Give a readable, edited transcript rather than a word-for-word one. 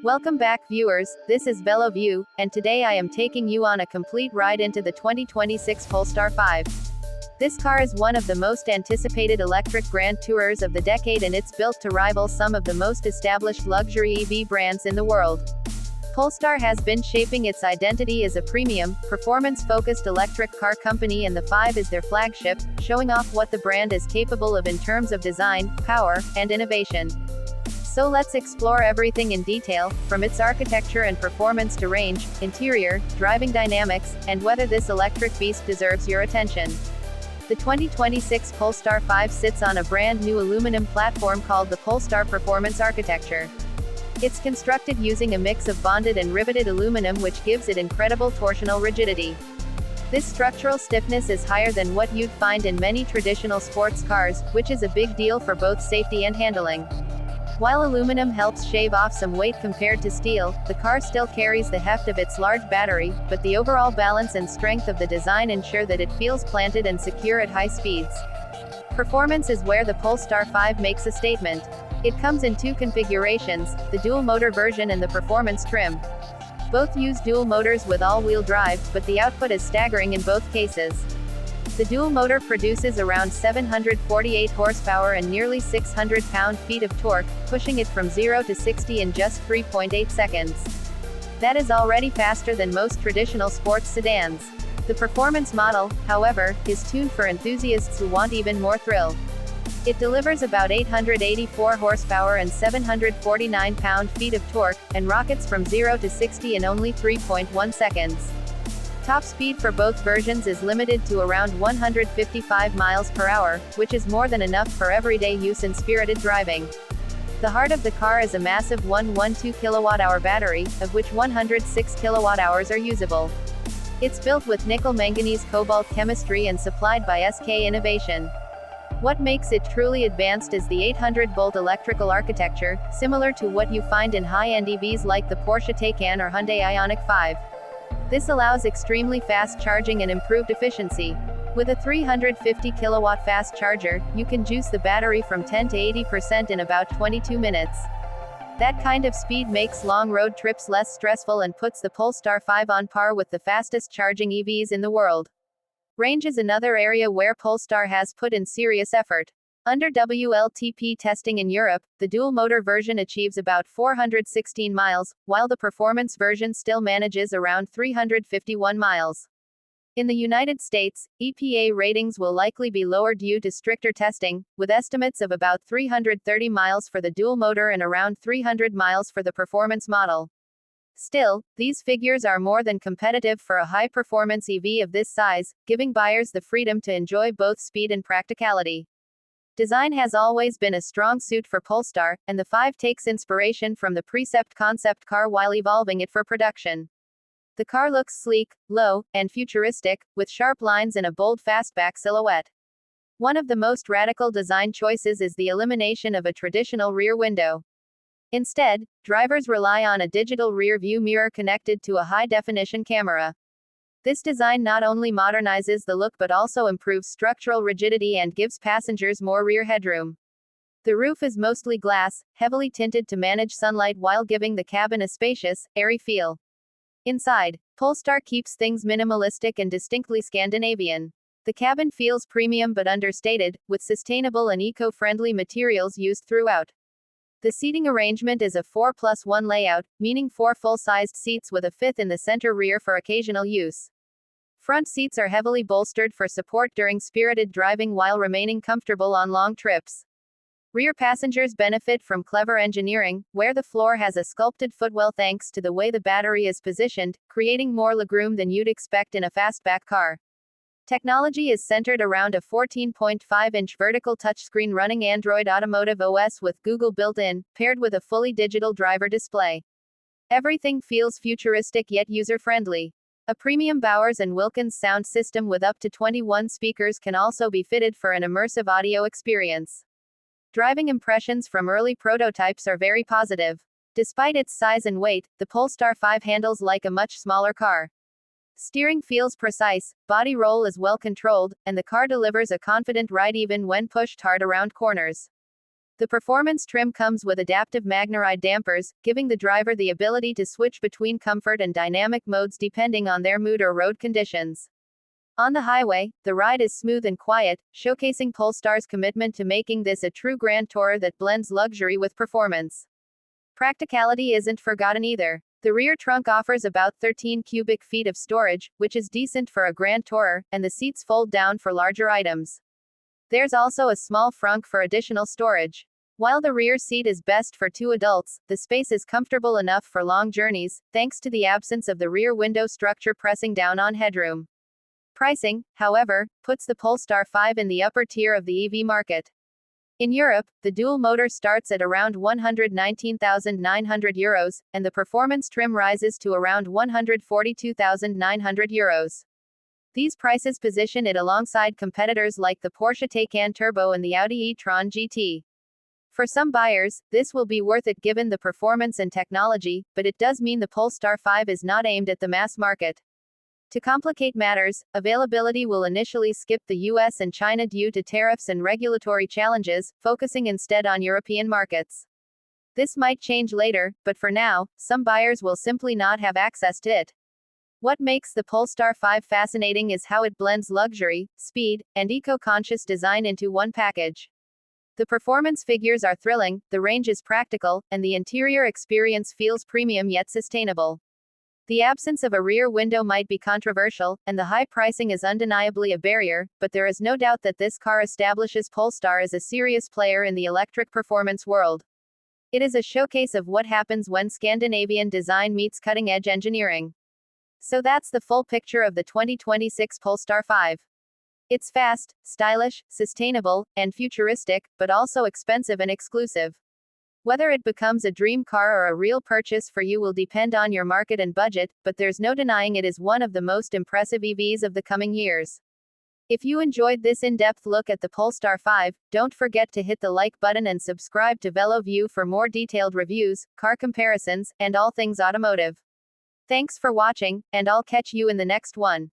Welcome back, viewers. This is Bello View, and today I am taking you on a complete ride into the 2026 Polestar 5. This car is one of the most anticipated electric grand tourers of the decade, and it's built to rival some of the most established luxury EV brands in the world. Polestar has been shaping its identity as a premium, performance-focused electric car company, and the 5 is their flagship, showing off what the brand is capable of in terms of design, power, and innovation. So let's explore everything in detail, from its architecture and performance to range, interior, driving dynamics, and whether this electric beast deserves your attention. The 2026 Polestar 5 sits on a brand new aluminum platform called the Polestar Performance Architecture. It's constructed using a mix of bonded and riveted aluminum, which gives it incredible torsional rigidity. This structural stiffness is higher than what you'd find in many traditional sports cars, which is a big deal for both safety and handling. While aluminum helps shave off some weight compared to steel, the car still carries the heft of its large battery, but the overall balance and strength of the design ensure that it feels planted and secure at high speeds. Performance is where the Polestar 5 makes a statement. It comes in two configurations, the dual-motor version and the performance trim. Both use dual motors with all-wheel drive, but the output is staggering in both cases. The dual motor produces around 748 horsepower and nearly 600 pound-feet of torque, pushing it from 0 to 60 in just 3.8 seconds. That is already faster than most traditional sports sedans. The performance model, however, is tuned for enthusiasts who want even more thrill. It delivers about 884 horsepower and 749 pound-feet of torque, and rockets from 0 to 60 in only 3.1 seconds. Top speed for both versions is limited to around 155 miles per hour, which is more than enough for everyday use and spirited driving. The heart of the car is a massive 112 kWh battery, of which 106 kWh are usable. It's built with nickel-manganese cobalt chemistry and supplied by SK Innovation. What makes it truly advanced is the 800-volt electrical architecture, similar to what you find in high-end EVs like the Porsche Taycan or Hyundai Ioniq 5. This allows extremely fast charging and improved efficiency. With a 350 kilowatt fast charger, you can juice the battery from 10 to 80% in about 22 minutes. That kind of speed makes long road trips less stressful and puts the Polestar 5 on par with the fastest charging EVs in the world. Range is another area where Polestar has put in serious effort. Under WLTP testing in Europe, the dual-motor version achieves about 416 miles, while the performance version still manages around 351 miles. In the United States, EPA ratings will likely be lower due to stricter testing, with estimates of about 330 miles for the dual-motor and around 300 miles for the performance model. Still, these figures are more than competitive for a high-performance EV of this size, giving buyers the freedom to enjoy both speed and practicality. Design has always been a strong suit for Polestar, and the 5 takes inspiration from the Precept concept car while evolving it for production. The car looks sleek, low, and futuristic, with sharp lines and a bold fastback silhouette. One of the most radical design choices is the elimination of a traditional rear window. Instead, drivers rely on a digital rear-view mirror connected to a high-definition camera. This design not only modernizes the look but also improves structural rigidity and gives passengers more rear headroom. The roof is mostly glass, heavily tinted to manage sunlight while giving the cabin a spacious, airy feel. Inside, Polestar keeps things minimalistic and distinctly Scandinavian. The cabin feels premium but understated, with sustainable and eco-friendly materials used throughout. The seating arrangement is a 4+1 layout, meaning 4 full-sized seats with a 5th in the center rear for occasional use. Front seats are heavily bolstered for support during spirited driving while remaining comfortable on long trips. Rear passengers benefit from clever engineering, where the floor has a sculpted footwell thanks to the way the battery is positioned, creating more legroom than you'd expect in a fastback car. Technology is centered around a 14.5-inch vertical touchscreen running Android Automotive OS with Google built-in, paired with a fully digital driver display. Everything feels futuristic yet user-friendly. A premium Bowers & Wilkins sound system with up to 21 speakers can also be fitted for an immersive audio experience. Driving impressions from early prototypes are very positive. Despite its size and weight, the Polestar 5 handles like a much smaller car. Steering feels precise, body roll is well controlled, and the car delivers a confident ride even when pushed hard around corners. The performance trim comes with adaptive MagneRide dampers, giving the driver the ability to switch between comfort and dynamic modes depending on their mood or road conditions. On the highway, the ride is smooth and quiet, showcasing Polestar's commitment to making this a true grand tourer that blends luxury with performance. Practicality isn't forgotten either. The rear trunk offers about 13 cubic feet of storage, which is decent for a grand tourer, and the seats fold down for larger items. There's also a small frunk for additional storage. While the rear seat is best for 2 adults, the space is comfortable enough for long journeys, thanks to the absence of the rear window structure pressing down on headroom. Pricing, however, puts the Polestar 5 in the upper tier of the EV market. In Europe, the dual motor starts at around €119,900, and the performance trim rises to around €142,900. These prices position it alongside competitors like the Porsche Taycan Turbo and the Audi e-tron GT. For some buyers, this will be worth it given the performance and technology, but it does mean the Polestar 5 is not aimed at the mass market. To complicate matters, availability will initially skip the US and China due to tariffs and regulatory challenges, focusing instead on European markets. This might change later, but for now, some buyers will simply not have access to it. What makes the Polestar 5 fascinating is how it blends luxury, speed, and eco-conscious design into one package. The performance figures are thrilling, the range is practical, and the interior experience feels premium yet sustainable. The absence of a rear window might be controversial, and the high pricing is undeniably a barrier, but there is no doubt that this car establishes Polestar as a serious player in the electric performance world. It is a showcase of what happens when Scandinavian design meets cutting-edge engineering. So that's the full picture of the 2026 Polestar 5. It's fast, stylish, sustainable, and futuristic, but also expensive and exclusive. Whether it becomes a dream car or a real purchase for you will depend on your market and budget, but there's no denying it is one of the most impressive EVs of the coming years. If you enjoyed this in-depth look at the Polestar 5, don't forget to hit the like button and subscribe to VeloView for more detailed reviews, car comparisons, and all things automotive. Thanks for watching, and I'll catch you in the next one.